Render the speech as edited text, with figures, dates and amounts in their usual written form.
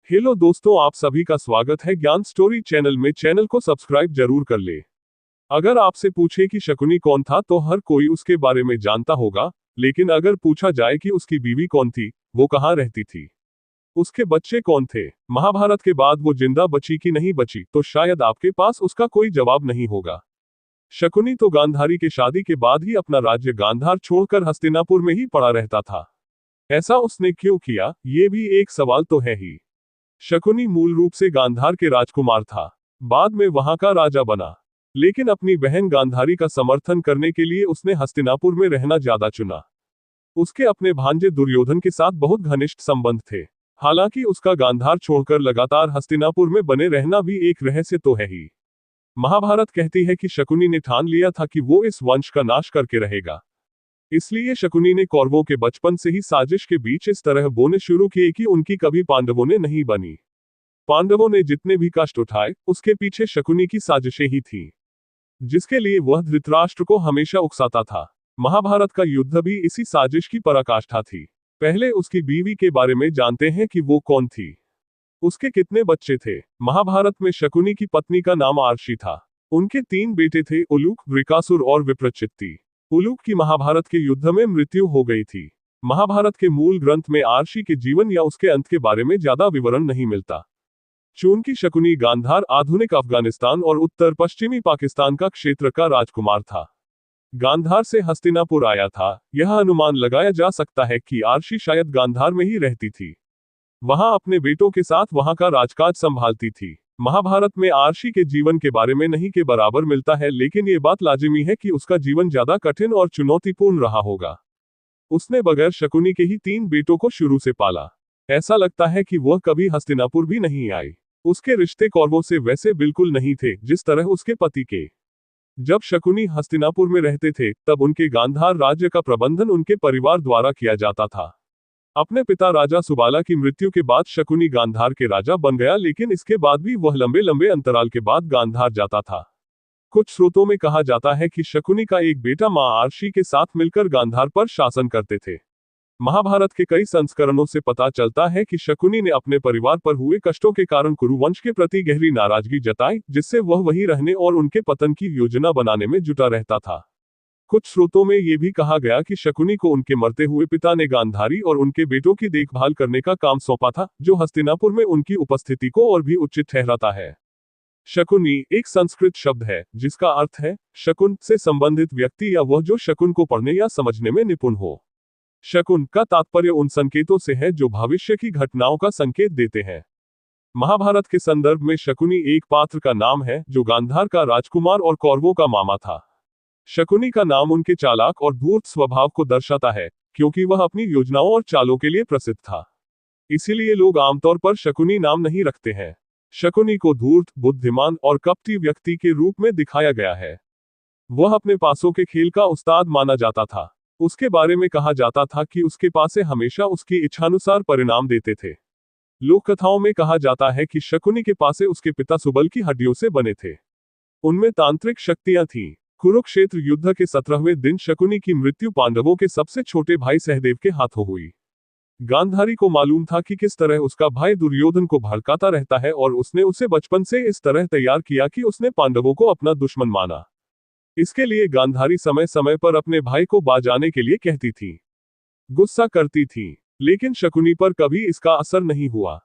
Hello दोस्तों, आप सभी का स्वागत है ज्ञान स्टोरी चैनल में। चैनल को सब्सक्राइब जरूर कर ले। अगर आपसे पूछे कि शकुनी कौन था तो हर कोई उसके बारे में जानता होगा, लेकिन अगर पूछा जाए कि उसकी बीवी कौन थी, वो कहाँ रहती थी, उसके बच्चे कौन थे, महाभारत के बाद वो जिंदा बची कि नहीं बची, तो शायद आपके पास उसका कोई जवाब नहीं होगा। शकुनी तो गांधारी के शादी के बाद ही अपना राज्य गांधार छोड़कर हस्तिनापुर में ही पड़ा रहता था। ऐसा उसने क्यों किया, ये भी एक सवाल तो है ही। शकुनी मूल रूप से गांधार के राजकुमार था, बाद में वहां का राजा बना, लेकिन अपनी बहन गांधारी का समर्थन करने के लिए उसने हस्तिनापुर में रहना ज्यादा चुना। उसके अपने भांजे दुर्योधन के साथ बहुत घनिष्ठ संबंध थे। हालांकि उसका गांधार छोड़कर लगातार हस्तिनापुर में बने रहना भी एक रहस्य तो है ही। महाभारत कहती है कि शकुनी ने ठान लिया था कि वो इस वंश का नाश करके रहेगा। इसलिए शकुनी ने कौरवों के बचपन से ही साजिश के बीच इस तरह बोने शुरू किए कि उनकी कभी पांडवों ने नहीं बनी। पांडवों ने जितने भी कष्ट उठाए, उसके पीछे शकुनी की साजिशें ही थीं, जिसके लिए वह धृतराष्ट्र को हमेशा उकसाता था। महाभारत का युद्ध भी इसी साजिश की पराकाष्ठा थी। पहले उसकी बीवी के बारे में जानते हैं कि वो कौन थी, उसके कितने बच्चे थे। महाभारत में शकुनी की पत्नी का नाम आर्शी था। उनके 3 बेटे थे, उलूक, वृकासुर और विप्रचित्ति। उलूक की महाभारत के युद्ध में मृत्यु हो गई थी। महाभारत के मूल ग्रंथ में आर्शी के जीवन या उसके अंत के बारे में ज्यादा विवरण नहीं मिलता। चूंकि शकुनी गांधार, आधुनिक अफगानिस्तान और उत्तर पश्चिमी पाकिस्तान का क्षेत्र का राजकुमार था, गांधार से हस्तिनापुर आया था, यह अनुमान लगाया जा सकता है कि आर्शी शायद गांधार में ही रहती थी, वहां अपने बेटों के साथ वहां का राजकाज संभालती थी। महाभारत में आर्शी के जीवन के बारे में नहीं के बराबर मिलता है, लेकिन ये बात लाजिमी है कि उसका जीवन ज्यादा कठिन और चुनौतीपूर्ण रहा होगा। उसने बगैर शकुनी के ही 3 बेटों को शुरू से पाला। ऐसा लगता है कि वह कभी हस्तिनापुर भी नहीं आई। उसके रिश्ते कौरवों से वैसे बिल्कुल नहीं थे जिस तरह उसके पति के। जब शकुनी हस्तिनापुर में रहते थे तब उनके गांधार राज्य का प्रबंधन उनके परिवार द्वारा किया जाता था। अपने पिता राजा सुबाला की मृत्यु के बाद शकुनी गांधार के राजा बन गया, लेकिन इसके बाद भी वह लंबे लंबे अंतराल के बाद गांधार जाता था। कुछ स्रोतों में कहा जाता है कि शकुनी का एक बेटा मां आर्शी के साथ मिलकर गांधार पर शासन करते थे। महाभारत के कई संस्करणों से पता चलता है कि शकुनी ने अपने परिवार पर हुए कष्टों के कारण कुरुवंश के प्रति गहरी नाराजगी जताई, जिससे वह वहीं रहने और उनके पतन की योजना बनाने में जुटा रहता था। कुछ स्रोतों में यह भी कहा गया कि शकुनी को उनके मरते हुए पिता ने गांधारी और उनके बेटों की देखभाल करने का काम सौंपा था, जो हस्तिनापुर में उनकी उपस्थिति को और भी उचित ठहराता है। शकुनी एक संस्कृत शब्द है जिसका अर्थ है शकुन से संबंधित व्यक्ति या वह जो शकुन को पढ़ने या समझने में निपुण हो। शकुन का तात्पर्य उन संकेतों से है जो भविष्य की घटनाओं का संकेत देते हैं। महाभारत के संदर्भ में शकुनी एक पात्र का नाम है जो गांधार का राजकुमार और कौरवों का मामा था। शकुनी का नाम उनके चालाक और धूर्त स्वभाव को दर्शाता है, क्योंकि वह अपनी योजनाओं और चालों के लिए प्रसिद्ध था। इसीलिए लोग आमतौर पर शकुनी नाम नहीं रखते हैं। शकुनी को धूर्त, बुद्धिमान और कपटी व्यक्ति के रूप में दिखाया गया है। वह अपने पासों के खेल का उस्ताद माना जाता था। उसके बारे में कहा जाता था कि उसके पासे हमेशा उसकी इच्छानुसार परिणाम देते थे। लोक कथाओं में कहा जाता है कि शकुनी के पासे उसके पिता सुबल की हड्डियों से बने थे। उनमें तांत्रिक शक्तियां थीं। कुरुक्षेत्र युद्ध के 17वें दिन शकुनी की मृत्यु पांडवों के सबसे छोटे भाई सहदेव के हाथों हुई। गांधारी को मालूम था कि किस तरह उसका भाई दुर्योधन को भड़काता रहता है, और उसने उसे बचपन से इस तरह तैयार किया कि उसने पांडवों को अपना दुश्मन माना। इसके लिए गांधारी समय समय पर अपने भाई को बाजाने के लिए कहती थी, गुस्सा करती थी, लेकिन शकुनी पर कभी इसका असर नहीं हुआ।